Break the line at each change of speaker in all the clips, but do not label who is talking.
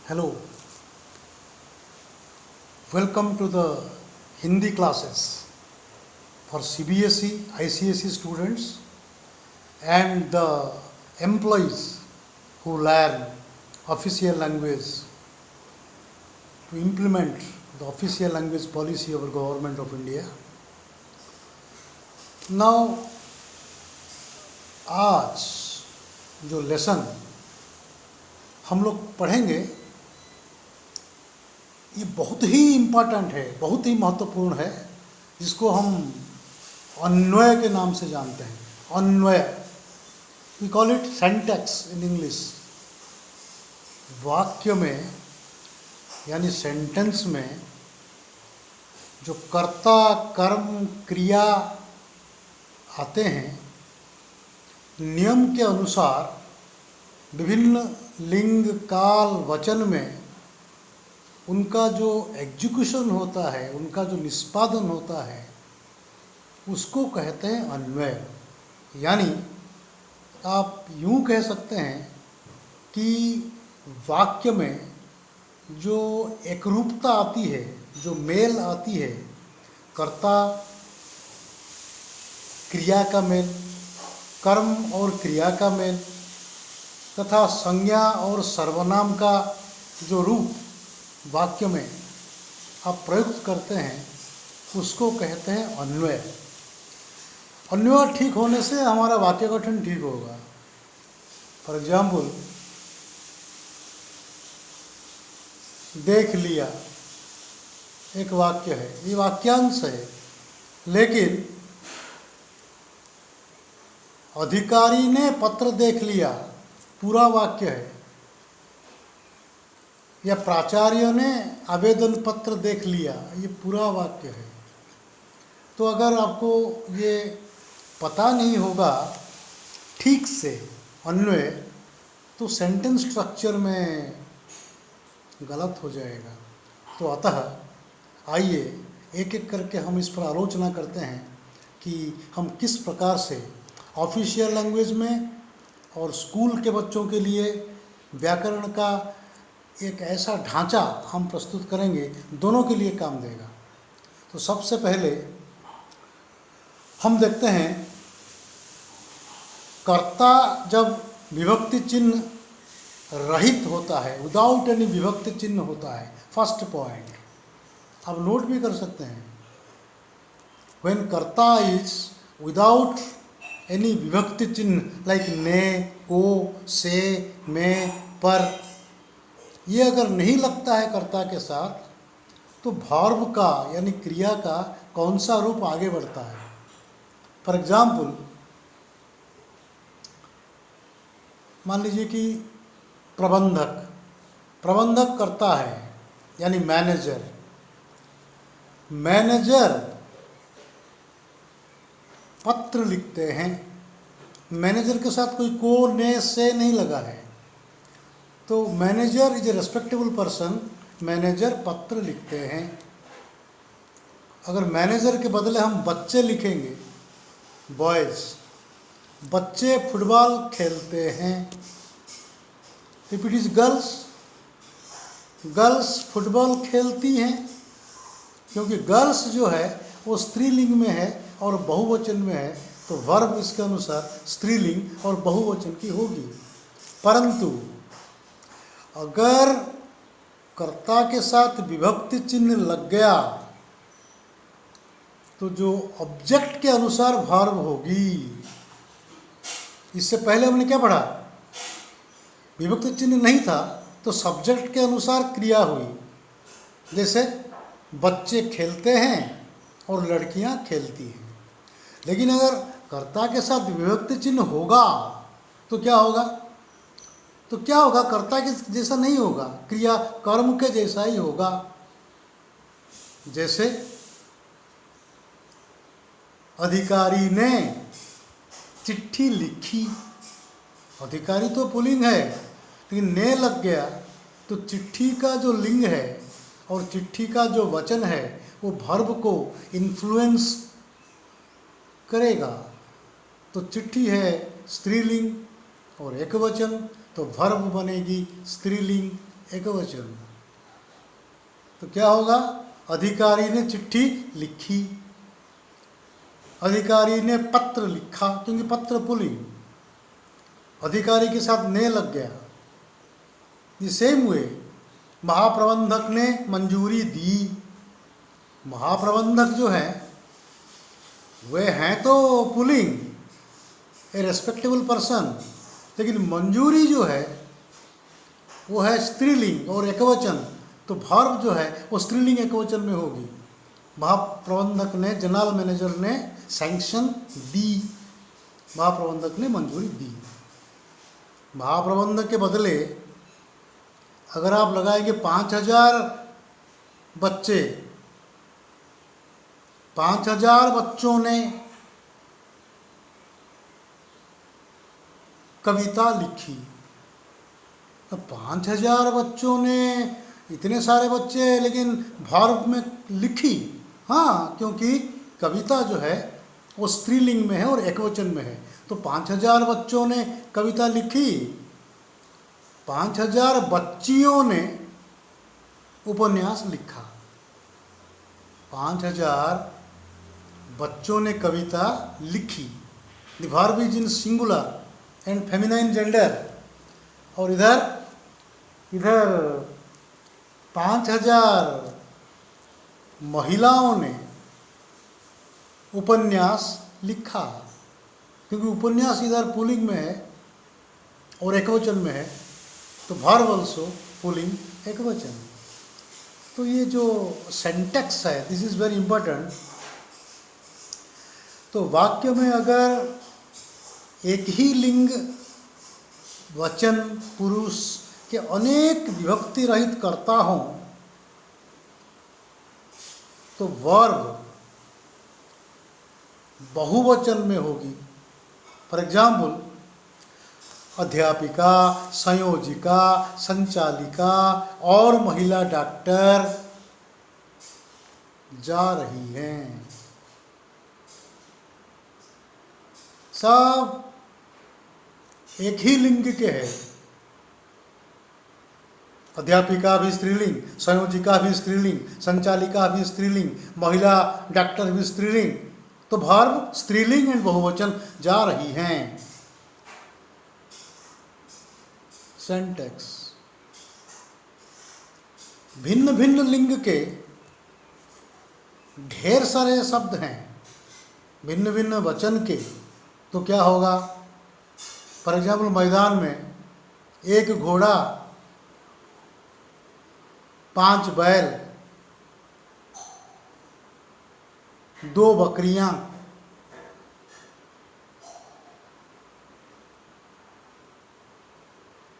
Hello, welcome to the Hindi classes for CBSE, ICSE students and the employees who learn official language to implement the official language policy of the Government of India. Now, आज जो lesson हम लोग पढ़ेंगे ये बहुत ही important है, बहुत ही महत्वपूर्ण है, जिसको हम अन्वय के नाम से जानते हैं। अन्वय, we call it syntax in English. वाक्य में यानी सेंटेंस में जो कर्ता कर्म क्रिया आते हैं, नियम के अनुसार विभिन्न लिंग काल वचन में उनका जो एग्जीक्यूशन होता है, उनका जो निष्पादन होता है, उसको कहते हैं अन्वय। यानी आप यूँ कह सकते हैं कि वाक्य में जो एकरूपता आती है, जो मेल आती है, कर्ता क्रिया का मेल, कर्म और क्रिया का मेल तथा संज्ञा और सर्वनाम का जो रूप वाक्य में आप प्रयुक्त करते हैं, उसको कहते हैं अन्वय। अन्वय ठीक होने से हमारा वाक्य गठन ठीक होगा। फॉर एग्जाम्पल, देख लिया एक वाक्य है, ये वाक्यांश है, लेकिन अधिकारी ने पत्र देख लिया पूरा वाक्य है, या प्राचार्य ने आवेदन पत्र देख लिया, ये पूरा वाक्य है। तो अगर आपको ये पता नहीं होगा ठीक से अन्वय, तो सेंटेंस स्ट्रक्चर में गलत हो जाएगा। तो अतः आइए एक एक करके हम इस पर आलोचना करते हैं कि हम किस प्रकार से ऑफिशियल लैंग्वेज में और स्कूल के बच्चों के लिए व्याकरण का एक ऐसा ढांचा हम प्रस्तुत करेंगे, दोनों के लिए काम देगा। तो सबसे पहले हम देखते हैं, कर्ता जब विभक्ति चिन्ह रहित होता है, विदाउट एनी विभक्ति चिन्ह होता है, फर्स्ट पॉइंट आप नोट भी कर सकते हैं। व्हेन कर्ता इज विदाउट एनी विभक्ति चिन्ह लाइक ने, को, से, में, पर, ये अगर नहीं लगता है कर्ता के साथ, तो वर्ब का यानी क्रिया का कौन सा रूप आगे बढ़ता है। फॉर एग्जाम्पल, मान लीजिए कि प्रबंधक करता है यानी मैनेजर। मैनेजर पत्र लिखते हैं, मैनेजर के साथ कोई को, ने, से नहीं लगा है, तो manager is a respectable person, manager पत्र लिखते हैं। अगर मैनेजर के बदले हम बच्चे लिखेंगे, बॉयज़, बच्चे फुटबॉल खेलते हैं। If it is girls, girls football खेलती हैं, क्योंकि गर्ल्स जो है वो स्त्रीलिंग में है और बहुवचन में है, तो वर्ब इसके अनुसार स्त्रीलिंग और बहुवचन की होगी। परंतु अगर कर्ता के साथ विभक्ति चिन्ह लग गया, तो जो ऑब्जेक्ट के अनुसार वर्ब होगी। इससे पहले हमने क्या पढ़ा, विभक्ति चिन्ह नहीं था तो सब्जेक्ट के अनुसार क्रिया हुई। जैसे बच्चे खेलते हैं और लड़कियां खेलती हैं। लेकिन अगर कर्ता के साथ विभक्ति चिन्ह होगा तो क्या होगा, कर्ता के जैसा नहीं होगा, क्रिया कर्म के जैसा ही होगा। जैसे अधिकारी ने चिट्ठी लिखी, अधिकारी तो पुल्लिंग है, लेकिन ने लग गया तो चिट्ठी का जो लिंग है और चिट्ठी का जो वचन है वो वर्ब को इन्फ्लुएंस करेगा। तो चिट्ठी है स्त्रीलिंग और एकवचन, तो वर्ब बनेगी स्त्रीलिंग एकवचन। तो क्या होगा? अधिकारी ने चिट्ठी लिखी, अधिकारी ने पत्र लिखा, क्योंकि पत्र पुल्लिंग, अधिकारी के साथ ने लग गया। ये सेम वे महाप्रबंधक ने मंजूरी दी। महाप्रबंधक जो है वे हैं तो पुल्लिंग, ए रेस्पेक्टेबल पर्सन, लेकिन मंजूरी जो है वो है स्त्रीलिंग और एकवचन। तो वर्ब जो है वो स्त्रीलिंग एकवचन में होगी। महाप्रबंधक ने, जनरल मैनेजर ने सैंक्शन दी, महाप्रबंधक ने मंजूरी दी। महाप्रबंधक के बदले अगर आप लगाएंगे 5000 बच्चे, 5000 बच्चों ने कविता लिखी, तो 5000 बच्चों ने, इतने सारे बच्चे, लेकिन वर्ब में लिखी। हाँ, क्योंकि कविता जो है वो स्त्रीलिंग में है और एकवचन में है। तो 5000 बच्चों ने कविता लिखी, 5000 बच्चियों ने उपन्यास लिखा। 5000 बच्चों ने कविता लिखी। The verb is in singular and feminine gender. और इधर 5000 महिलाओं ने उपन्यास लिखा, क्योंकि उपन्यास इधर पुल्लिंग में है और एकवचन में है, तो वर्ब ऑल्सो पुल्लिंग एकवचन। तो ये जो सेंटेक्स है, दिस इज वेरी इंपॉर्टेंट। तो वाक्य में अगर एक ही लिंग वचन पुरुष के अनेक विभक्ति रहित करता हूं, तो वर्ब बहुवचन में होगी। फॉर एग्जाम्पल, अध्यापिका, संयोजिका, संचालिका और महिला डॉक्टर जा रही हैं। सब एक ही लिंग के हैं। अध्यापिका भी स्त्रीलिंग, संयोजिका भी स्त्रीलिंग, संचालिका भी स्त्रीलिंग, महिला डॉक्टर भी स्त्रीलिंग। तो वर्ब स्त्रीलिंग एंड बहुवचन जा रही हैं। सेंटेक्स भिन्न भिन्न लिंग के ढेर सारे शब्द हैं, भिन्न भिन्न वचन के। तो क्या होगा? फॉर एग्जाम्पल, मैदान में 1 घोड़ा, 5 बैल, 2 बकरियां,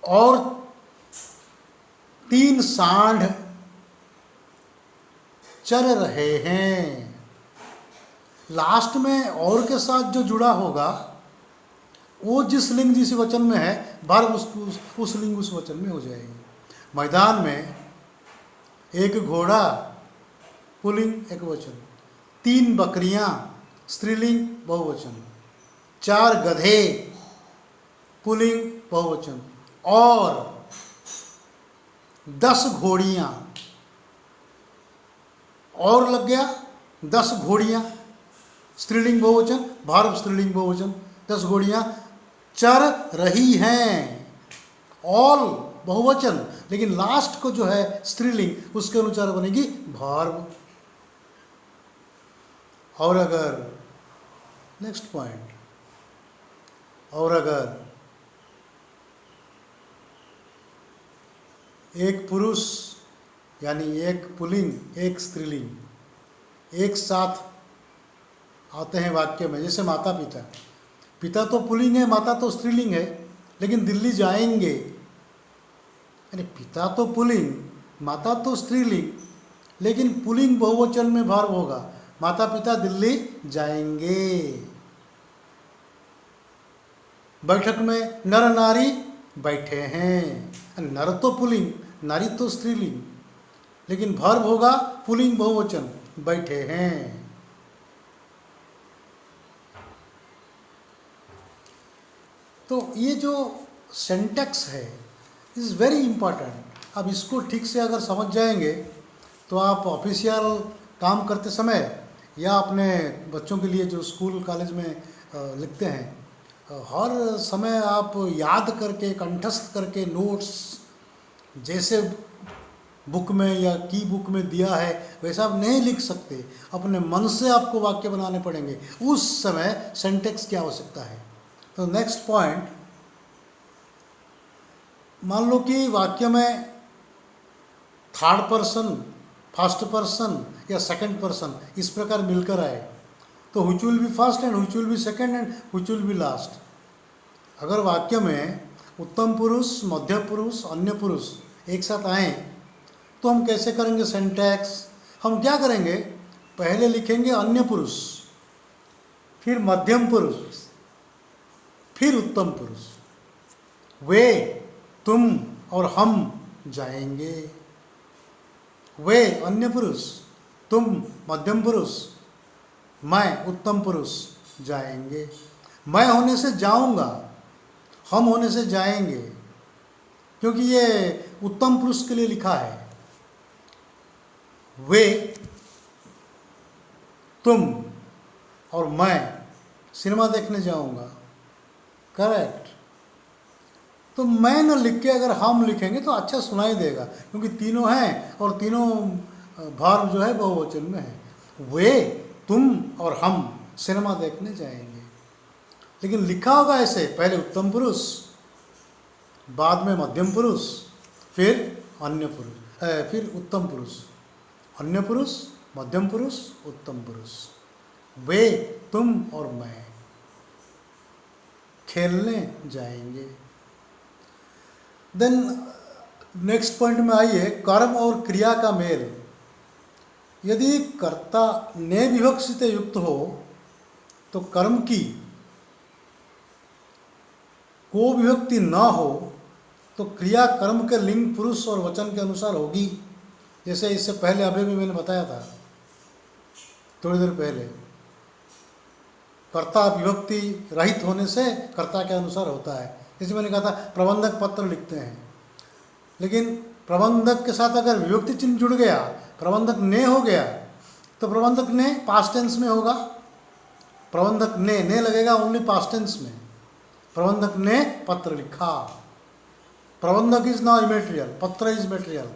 और 3 सांड चल रहे हैं। लास्ट में और के साथ जो जुड़ा होगा वो जिस लिंग जिस वचन में है, वर्ब उस लिंग उस वचन में हो जाएगी। मैदान में 1 घोड़ा पुल्लिंग एकवचन, 3 बकरियां स्त्रीलिंग बहुवचन, 4 गधे पुल्लिंग बहुवचन, और 10 घोड़ियां, और लग गया 10 घोड़ियां स्त्रीलिंग बहुवचन, वर्ब स्त्रीलिंग बहुवचन। 10 घोड़ियां चर रही हैं, ऑल बहुवचन, लेकिन लास्ट को जो है स्त्रीलिंग, उसके अनुसार बनेगी वर्ब। और अगर नेक्स्ट पॉइंट, और अगर एक पुरुष यानी एक पुल्लिंग एक स्त्रीलिंग एक साथ आते हैं वाक्य में, जैसे माता पिता, पिता तो पुल्लिंग है, माता तो स्त्रीलिंग है, लेकिन दिल्ली जाएंगे, यानी पिता तो पुल्लिंग माता तो स्त्रीलिंग, लेकिन पुल्लिंग बहुवचन में वर्ब होगा, माता पिता दिल्ली जाएंगे। बैठक में नर नारी बैठे हैं, नर तो पुल्लिंग नारी तो स्त्रीलिंग, लेकिन वर्ब होगा पुल्लिंग बहुवचन, बैठे हैं। तो ये जो सेंटेक्स है इज वेरी इंपॉर्टेंट। अब इसको ठीक से अगर समझ जाएंगे तो आप ऑफिशियल काम करते समय या अपने बच्चों के लिए जो स्कूल कॉलेज में लिखते हैं, हर समय आप याद करके कंठस्थ करके नोट्स जैसे बुक में या की बुक में दिया है वैसा आप नहीं लिख सकते, अपने मन से आपको वाक्य बनाने पड़ेंगे। उस समय सिंटैक्स की आवश्यकता है। तो नेक्स्ट पॉइंट, मान लो कि वाक्य में थर्ड पर्सन, फर्स्ट पर्सन या सेकंड पर्सन इस प्रकार मिलकर आए तो which will be first and which will be second and which will be last. अगर वाक्य में उत्तम पुरुष, मध्य पुरुष, अन्य पुरुष एक साथ आए तो हम कैसे करेंगे सिंटैक्स? हम क्या करेंगे, पहले लिखेंगे अन्य पुरुष, फिर मध्यम पुरुष, फिर उत्तम पुरुष। वे, तुम और हम जाएंगे। वे अन्य पुरुष, तुम मध्यम पुरुष, मैं उत्तम पुरुष जाएंगे। मैं होने से जाऊंगा, हम होने से जाएंगे, क्योंकि ये उत्तम पुरुष के लिए लिखा है। वे, तुम और मैं सिनेमा देखने जाऊंगा, करेक्ट। तो मैं न लिख के अगर हम लिखेंगे तो अच्छा सुनाई देगा, क्योंकि तीनों हैं और तीनों भार्ब जो है बहुवचन में है। वे, तुम और हम सिनेमा देखने जाएंगे। लेकिन लिखा होगा ऐसे, पहले उत्तम पुरुष, बाद में मध्यम पुरुष, फिर अन्य पुरुष, फिर उत्तम पुरुष, अन्य पुरुष, मध्यम पुरुष, उत्तम पुरुष। वे, तुम और मैं खेलने जाएंगे। देन नेक्स्ट पॉइंट में आइए, कर्म और क्रिया का मेल। यदि कर्ता ने विभक्ति से युक्त हो तो कर्म की को विभक्ति न हो तो क्रिया कर्म के लिंग पुरुष और वचन के अनुसार होगी। जैसे इससे पहले अभी भी मैंने बताया था थोड़ी देर पहले, कर्ता विभक्ति रहित होने से कर्ता के अनुसार होता है। जैसे मैंने कहा था प्रबंधक पत्र लिखते हैं, लेकिन प्रबंधक के साथ अगर विभक्ति चिन्ह जुड़ गया, प्रबंधक ने हो गया, तो प्रबंधक ने पास्ट टेंस में होगा। प्रबंधक ने लगेगा ओनली पास्ट टेंस में। प्रबंधक ने पत्र लिखा। प्रबंधक इज नाउ इमेटेरियल, पत्र इज मेटेरियल।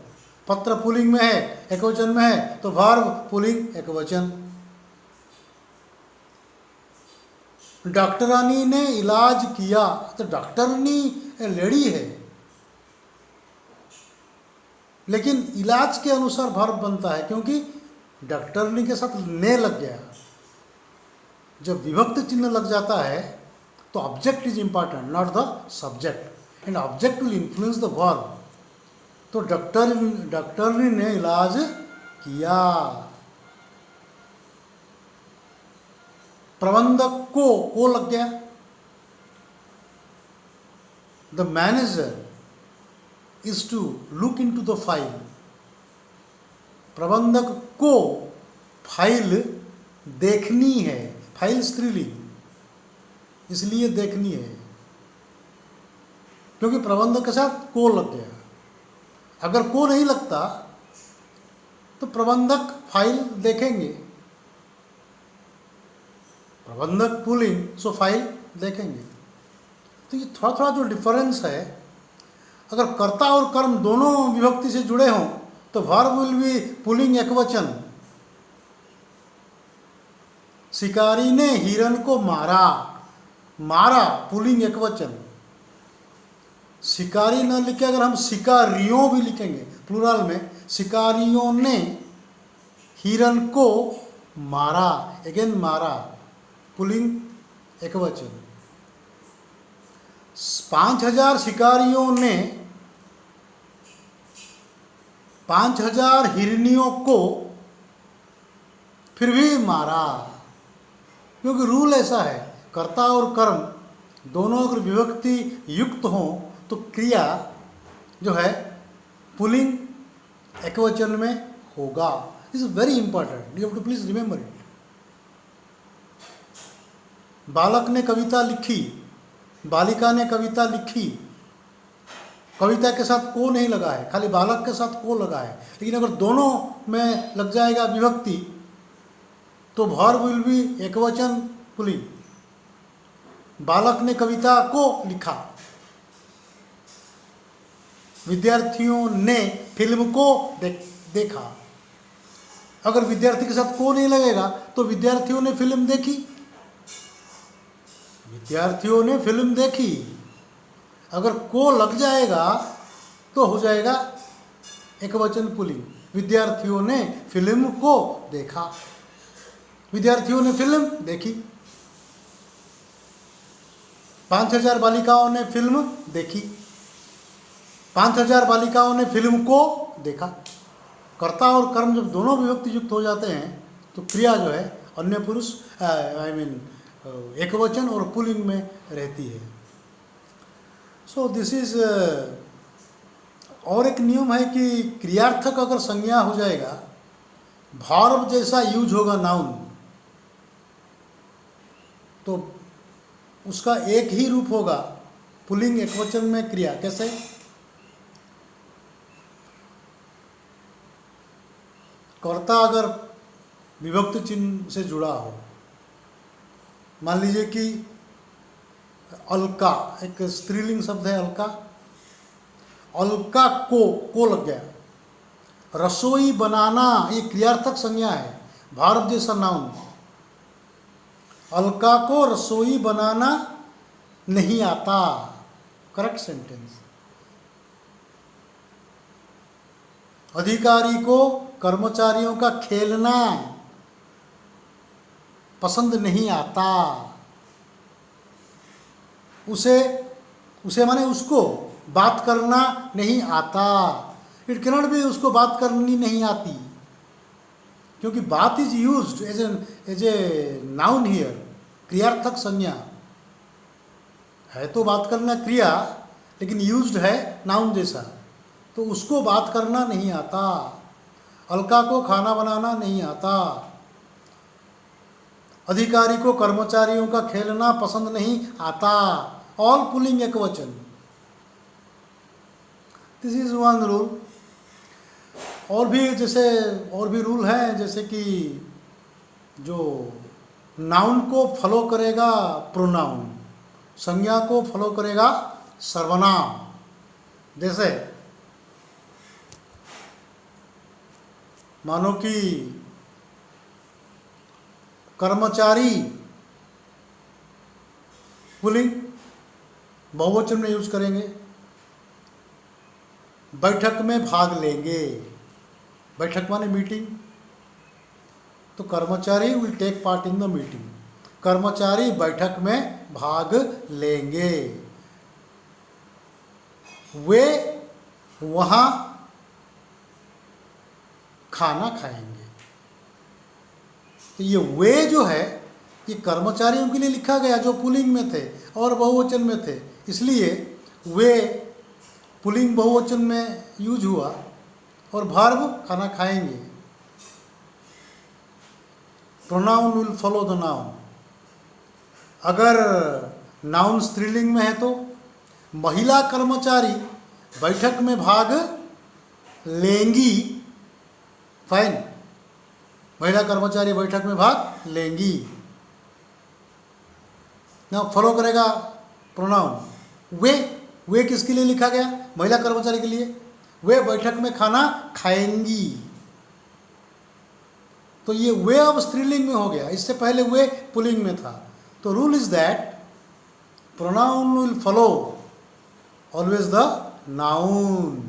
पत्र पुल्लिंग में है, एकवचन में है, तो वर्ब पुल्लिंग एकवचन। डॉक्टरानी ने इलाज किया, तो डॉक्टरनी लेडी है, लेकिन इलाज के अनुसार वर्ब बनता है, क्योंकि डॉक्टरनी के साथ ने लग गया। जब विभक्त चिन्ह लग जाता है तो object is important, not the subject, and object will influence the verb. तो डॉक्टरनी ने इलाज किया। प्रबंधक को लग गया। The manager is to look into the file. प्रबंधक को फाइल देखनी है, फाइल स्त्रीलिंग, इसलिए देखनी है क्योंकि प्रबंधक के साथ को लग गया। अगर को नहीं लगता तो प्रबंधक फाइल देखेंगे, प्रबंधक पुलिंग, सो फाइल देखेंगे। तो ये थोड़ा थोड़ा जो डिफरेंस है, अगर कर्ता और कर्म दोनों विभक्ति से जुड़े हों तो वर्ब विल बी पुलिंग एकवचन। शिकारी ने हिरन को मारा, मारा पुलिंग एकवचन। शिकारी न लिखे अगर हम शिकारियों भी लिखेंगे प्लूरल में, शिकारियों ने हिरन को मारा, अगेन मारा, पुलिंग एकवचन। 5000 शिकारियों ने 5000 हिरनियों को फिर भी मारा, क्योंकि रूल ऐसा है, कर्ता और कर्म दोनों अगर विभक्ति युक्त हों तो क्रिया जो है पुलिंग एकवचन में होगा। This is very important, you have to please remember it. बालक ने कविता लिखी, बालिका ने कविता लिखी, कविता के साथ को नहीं लगा है, खाली बालक के साथ को लगा है। लेकिन अगर दोनों में लग जाएगा विभक्ति तो वर्ब विल बी एकवचन पुल्लिंग। बालक ने कविता को लिखा, विद्यार्थियों ने फिल्म को देखा। अगर विद्यार्थी के साथ को नहीं लगेगा तो विद्यार्थियों ने फिल्म देखी, विद्यार्थियों ने फिल्म देखी। अगर को लग जाएगा तो हो जाएगा एकवचन पुल्लिंग, विद्यार्थियों ने फिल्म को देखा, विद्यार्थियों ने फिल्म देखी। 5000 बालिकाओं ने फिल्म देखी, 5000 बालिकाओं ने फिल्म को देखा। कर्ता और कर्म जब दोनों विभक्ति युक्त हो जाते हैं तो क्रिया जो है अन्य पुरुष एकवचन और पुल्लिंग में रहती है। सो दिस इज और एक नियम है कि क्रियार्थक अगर संज्ञा हो जाएगा, वर्ब जैसा यूज होगा नाउन, तो उसका एक ही रूप होगा पुल्लिंग एकवचन में क्रिया। कैसे? कर्ता अगर विभक्ति चिन्ह से जुड़ा हो, मान लीजिए कि अलका एक स्त्रीलिंग शब्द है, अलका, अलका को लग गया। रसोई बनाना ये क्रियार्थक संज्ञा है, वर्ब जैसा नाउन। अलका को रसोई बनाना नहीं आता, करेक्ट सेंटेंस। अधिकारी को कर्मचारियों का खेलना पसंद नहीं आता। उसे माने उसको बात करना नहीं आता। इट कैनॉट बी उसको बात करनी नहीं आती, क्योंकि बात is used as a noun here, क्रियार्थक संज्ञा है। तो बात करना क्रिया, लेकिन यूज्ड है नाउन जैसा, तो उसको बात करना नहीं आता। अलका को खाना बनाना नहीं आता। अधिकारी को कर्मचारियों का खेलना पसंद नहीं आता। ऑल पुल्लिंग एकवचन। This is one rule. और भी रूल हैं, जैसे कि जो नाउन को फॉलो करेगा प्रोनाउन, संज्ञा को फॉलो करेगा सर्वनाम। जैसे मानो कि कर्मचारी पुल्लिंग बहुवचन में यूज करेंगे। बैठक में भाग लेंगे, बैठक माने मीटिंग, तो कर्मचारी will take part in the meeting. कर्मचारी बैठक में भाग लेंगे। वे वहां खाना खाएंगे। तो ये वे जो है ये कर्मचारियों के लिए लिखा गया जो पुल्लिंग में थे और बहुवचन में थे, इसलिए वे पुल्लिंग बहुवचन में यूज हुआ और वर्ब खाना खाएंगे। Pronoun will follow the noun. अगर नाउन स्त्रीलिंग में है तो महिला कर्मचारी बैठक में भाग लेंगी। फाइन, महिला कर्मचारी बैठक में भाग लेंगी। ना फॉलो करेगा प्रोनाउन। वे किसके लिए लिखा गया? महिला कर्मचारी के लिए। वे बैठक में खाना खाएंगी, तो ये वे अब स्त्रीलिंग में हो गया। इससे पहले वे पुल्लिंग में था। तो rule is that pronoun will follow always the noun.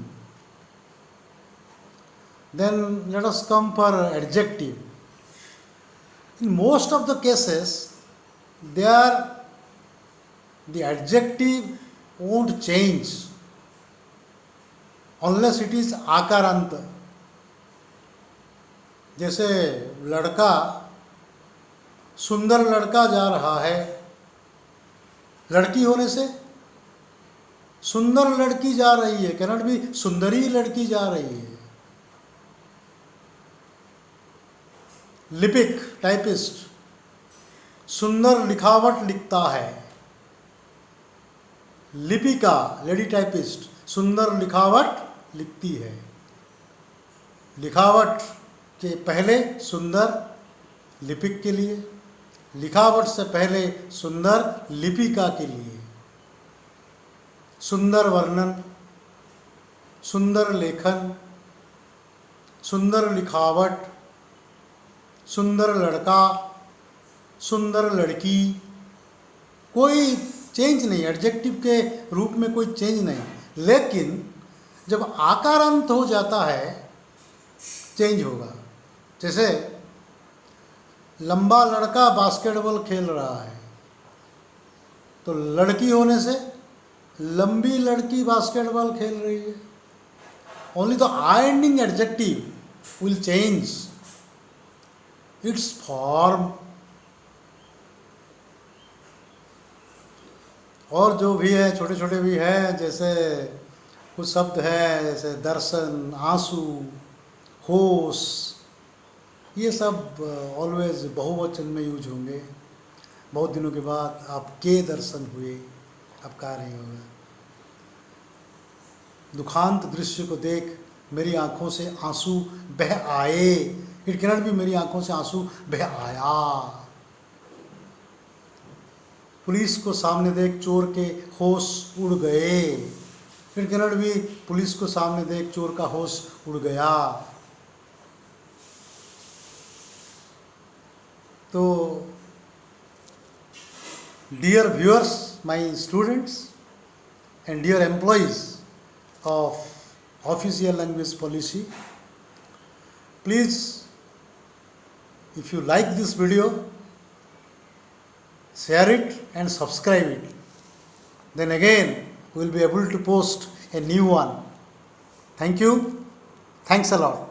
Then let us come for adjective. In most of the cases, the adjective won't change unless it is आकारांत। जैसे लड़का, सुंदर लड़का जा रहा है, लड़की होने से सुंदर लड़की जा रही है, कैनॉट बी सुंदरी लड़की जा रही है। लिपिक टाइपिस्ट सुंदर लिखावट लिखता है। लिपिका लेडी टाइपिस्ट सुंदर लिखावट लिखती है। लिखावट के पहले सुंदर लिपिक के लिए, लिखावट से पहले सुंदर लिपिका के लिए। सुंदर वर्णन, सुंदर लेखन, सुंदर लिखावट, सुंदर लड़का, सुंदर लड़की, कोई चेंज नहीं, एडजेक्टिव के रूप में कोई चेंज नहीं। लेकिन जब आकारांत हो जाता है चेंज होगा। जैसे लंबा लड़का बास्केटबॉल खेल रहा है, तो लड़की होने से लंबी लड़की बास्केटबॉल खेल रही है। Only the I ending adjective will change it's form. और जो भी है छोटे छोटे भी है, जैसे कुछ शब्द है जैसे दर्शन, आंसू, होश, ये सब ऑलवेज बहुवचन में यूज होंगे। बहुत दिनों के बाद आपके दर्शन हुए, अब कह रही होगा। दुखांत दृश्य को देख मेरी आंखों से आंसू बह आए। इट कैनॉट बी मेरी आंखों से आंसू बह आया। पुलिस को सामने देख चोर के होश उड़ गए। इट कैनॉट बी पुलिस को सामने देख चोर का होश उड़ गया। तो dear viewers, my students and dear employees of Official Language Policy, please, if you like this video, share it and subscribe it. Then again we will be able to post a new one. Thank you. Thanks a lot.